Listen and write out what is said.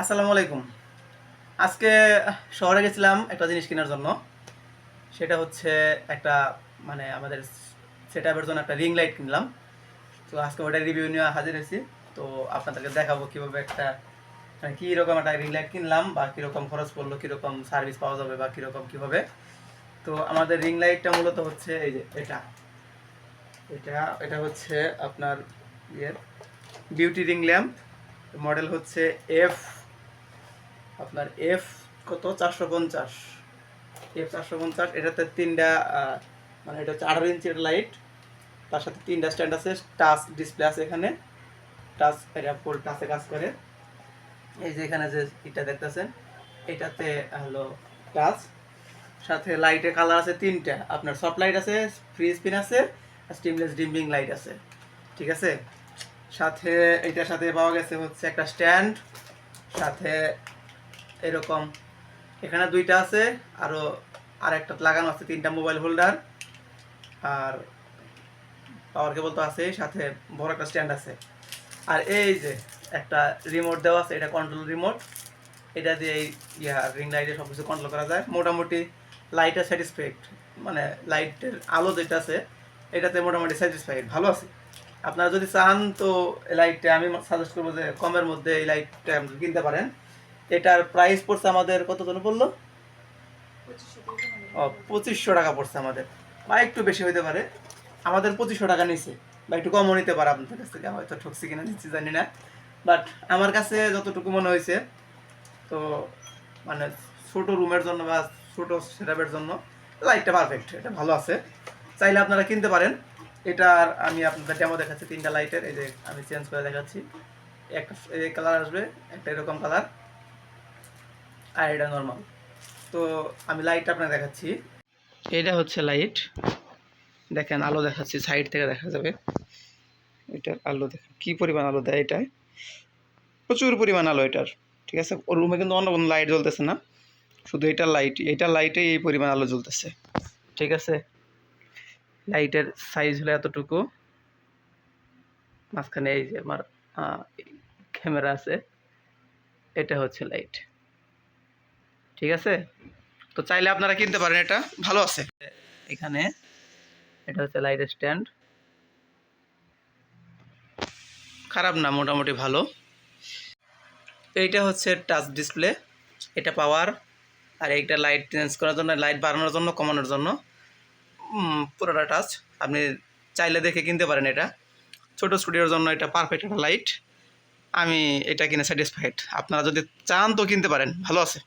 আসসালামু আলাইকুম। আজকে শহরে গেছিলাম একটা জিনিস কেনার জন্য। সেটা হচ্ছে একটা আমাদের সেটআপের জন্য একটা রিং লাইট কিনলাম। তো আজকে ওটার রিভিউ নিয়ে হাজির হয়েছি। তো আপনাদেরকে দেখাবো কীভাবে একটা কীরকম একটা রিং লাইট কিনলাম, বা কীরকম খরচ পড়লো, কীরকম সার্ভিস পাওয়া যাবে, বা কীরকম কীভাবে। তো আমাদের রিং লাইটটা মূলত হচ্ছে এই যে এটা এটা এটা হচ্ছে আপনার ইয়ের বিউটি রিং ল্যাম্প। মডেল হচ্ছে এফ আপনার এফ কত 450, F450। এটাতে তিনটা এটা হচ্ছে 18 ইঞ্চির লাইট। তার সাথে তিনটা স্ট্যান্ড আছে, টাচ ডিসপ্লে আছে এখানে, টাচ এটা ফুল টাচে কাজ করে। এই যে এখানে যে এটা দেখতেছেন, এটাতে হলো টাচ। সাথে লাইটের কালার আছে তিনটা, আপনার সফট লাইট আছে, ফ্রি স্পিন আছে, স্টিমলেস ডিম্বিং লাইট আছে। ঠিক আছে। সাথে এটার সাথে পাওয়া গেছে হচ্ছে একটা স্ট্যান্ড, সাথে এরকম এখানে দুইটা আছে, আর একটা লাগানো আছে, তিনটা মোবাইল হোল্ডার, আর পাওয়ার কেবল তো আছে, সাথে বড় একটা স্ট্যান্ড আছে। আর এই যে একটা রিমোট দেওয়া আছে, এটা কন্ট্রোল রিমোট। এটা দিয়ে এই রিং লাইটে সব কিছু কন্ট্রোল করা যায়। মোটামুটি লাইটের স্যাটিসফাইড, লাইটের আলো যেটা আছে এটাতে মোটামুটি স্যাটিসফাইড, ভালো আছে। আপনারা যদি চান তো এই লাইটটা আমি সাজেস্ট করবো যে কমের মধ্যে এই লাইটটা কিনতে পারেন। এটার প্রাইস পড়ছে আমাদের কত জন বললো? 2500 টাকা পড়ছে আমাদের, বা একটু বেশি হইতে পারে। আমাদের 2500 টাকা নিচ্ছে, বা একটু কমও নিতে পারে আপনাদের কাছ থেকে, হয়তো ঠকছি কিনা দিচ্ছি জানি না। বাট আমার কাছে যতটুকু মনে হয়েছে, তো মানে ছোট রুমের জন্য বা ছোট সেটআপের জন্য লাইটটা পারফেক্ট, এটা ভালো আছে। চাইলে আপনারা কিনতে পারেন। এটার আমি আপনাদের ডেমো দেখাচ্ছি তিনটা লাইটের। এই যে আমি চেঞ্জ করে দেখাচ্ছি। একটা এই কালার আসবে, একটা এরকম কালার, আর এটা নর্মাল। তো আমি লাইটটা আপনাকে দেখাচ্ছি। এটা হচ্ছে লাইট, দেখেন আলো দেখাচ্ছি, সাইড থেকে দেখা যাবে। এটার আলো দেখেন কী পরিমাণ আলো দেয়, এটায় প্রচুর পরিমাণ আলো এটার। ঠিক আছে। ওর রুমে কিন্তু অন্য কোনো লাইট জ্বলতেছে না, শুধু এটার লাইটেই এই পরিমাণ আলো জ্বলতেছে। ঠিক আছে। লাইটের সাইজ হলো এতটুকু, মাঝখানে এই যে আমার ক্যামেরা আছে, এটা হচ্ছে লাইট। ঠিক আছে। তো চাইলে আপনারা কিনতে পারেন, এটা ভালো আছে। এখানে এটা হচ্ছে লাইটের স্ট্যান্ড, খারাপ না, মোটামুটি ভালো। এইটা হচ্ছে টাচ ডিসপ্লে, এটা পাওয়ার। আর এইটা লাইট চেঞ্জ করার জন্য, লাইট বাড়ানোর জন্য, কমানোর জন্য, পুরোটা টাচ। আপনি চাইলে দেখে কিনতে পারেন। এটা ছোটো স্টুডিওর জন্য এটা পারফেক্ট একটা লাইট। আমি এটা কিনে স্যাটিসফাইড। আপনারা যদি চান তো কিনতে পারেন, ভালো আছে।